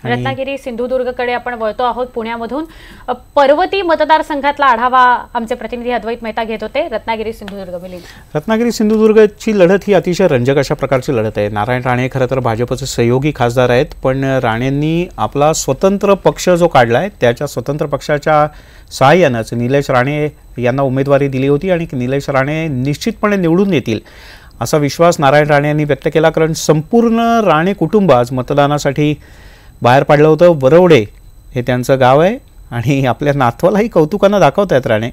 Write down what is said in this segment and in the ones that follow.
रत्नागिरी सिंधुदुर्गकडे आपण वळतो आहोत पुण्यामधून। पर्वती मतदारसंघातला आढावा आमचे प्रतिनिधी अद्वैत मेहता घेत होते। रत्नागिरी सिंधुदुर्गची लढत ही अतिशय रंजक अशा प्रकारची लढत आहे। नारायण राणे खरं तर भाजपचे सहयोगी खासदार आहेत, पण राणेंनी आपला स्वतंत्र पक्ष जो काढलाय त्याच्या स्वतंत्र पक्षाच्या सहाय्यानेच निलेश राणे यांना उमेदवारी दिली होती आणि निलेश राणे निश्चितपणे निवडून येतील असा विश्वास नारायण राणे यांनी व्यक्त केला। कारण संपूर्ण राणे कुटुंब आज मतदानासाठी बाहेर पडलं होतं। वरवडे हे त्यांचं गाव आहे आणि आपल्या नातवालाही कौतुकानं दाखवतायत राणे।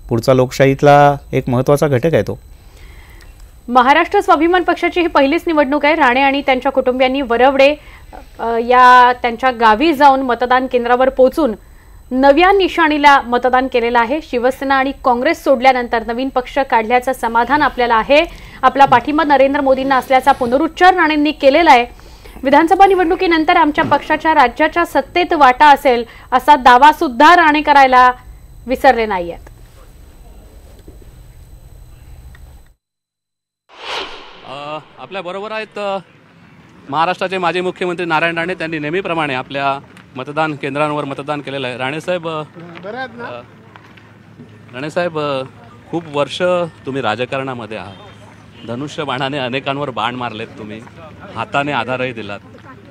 पुढचा लोकशाहीतला एक महत्त्वाचा घटक आहे तो। महाराष्ट्र स्वाभिमान पक्षाची ही पहिलीच निवडणूक आहे। राणे आणि त्यांच्या कुटुंबियांनी वरवडे या त्यांच्या गावी जाऊन मतदान केंद्रावर पोहोचून नव्या निशाणीला मतदान केलेलं आहे। शिवसेना आणि काँग्रेस सोडल्यानंतर नवीन पक्ष काढल्याचं समाधान आपल्याला आहे। आपला पाठिंबा नरेंद्र मोदींना असल्याचा पुनरुच्चार राणेंनी केलेला आहे। विधानसभा निवडणुकीनंतर आमच्या पक्षाच्या राज्याच्या सत्तेत वाटा असेल असा दावा सुद्धा राणे करायला विसरले नाहीयेत। आपल्या बरोबर आहेत महाराष्ट्राचे माजी मुख्यमंत्री नारायण राणे। त्यांनी नेहमीप्रमाणे आपल्या मतदान केंद्रांवर मतदान केलेलं आहे। राणे साहेब खूप वर्ष तुम्ही राजकारणामध्ये आहात। धनुष्य बाणाने अनेकांवर बाण मारलेत, तुम्ही हाताने आधारही दिलात।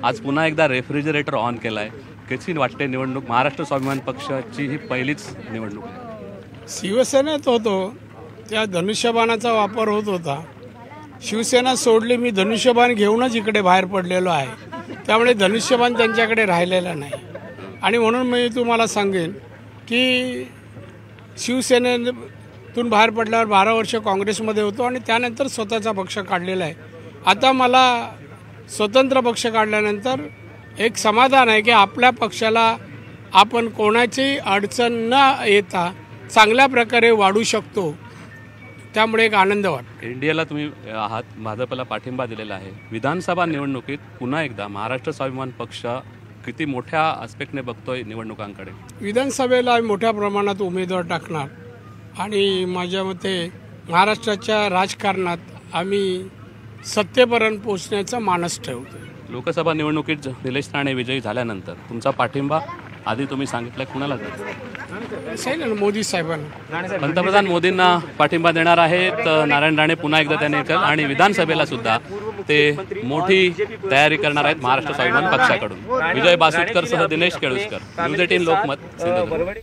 आज पुन्हा एकदा रेफ्रिजरेटर ऑन केलाय। कशी वाटते निवडणूक? महाराष्ट्र स्वाभिमान पक्षाची ही पहिलीच निवडणूक आहे। शिवसेनेत होतो त्या धनुष्यबाणाचा वापर होत होता। शिवसेना सोडली, मी धनुष्यबाण घेऊनच इकडे बाहेर पडलेलो आहे। त्यामुळे धनुष्यबाण त्यांच्याकडे राहिलेला नाही आणि म्हणून मी तुम्हाला सांगेन की शिवसेनेतून बाहेर पडल्यावर 12 वर्ष काँग्रेसमध्ये होतो आणि त्यानंतर स्वतःचा पक्ष काढलेला आहे। आता मला स्वतंत्र पक्ष काढल्यानंतर एक समाधान आहे की आपल्या पक्षाला आपण कोणाची अडचण न येता चांगल्या प्रकारे वाढू शकतो, त्यामुळे एक आनंद वाटतो। इंडियाला तुम्ही आहात, भाजपला पाठिंबा दिलेला आहे। विधानसभा निवडणुकीत पुन्हा एकदा महाराष्ट्र स्वाभिमान पक्ष किती मोठ्या आस्पेक्टने बघतोय निवडणुकांकडे? विधानसभेला मोठ्या प्रमाणात उमेदवार टाकणार आणि माझ्या मते महाराष्ट्राच्या राजकारणात आम्ही सत्तेपर्यंत पोहोचण्याचा मानस ठेवतो। लोकसभा निवडणुकीत निलेश राणे विजयी झाल्यानंतर तुमचा पाठिंबा आधी तुम्ही सांगितलं कुणाला जातो? मोदी साहेबांना। पंतप्रधान मोदींना पाठिंबा देणार आहेत नारायण राणे। पुन्हा एकदा त्यांनी आणि विधानसभेला सुद्धा ते मोठी तयारी करणार आहेत महाराष्ट्र स्वाभिमान पक्षाकडून। विजय बासुटकर सह दिनेश केळुसकर, न्यूज 18 लोकमत, सिंधुदुर्ग।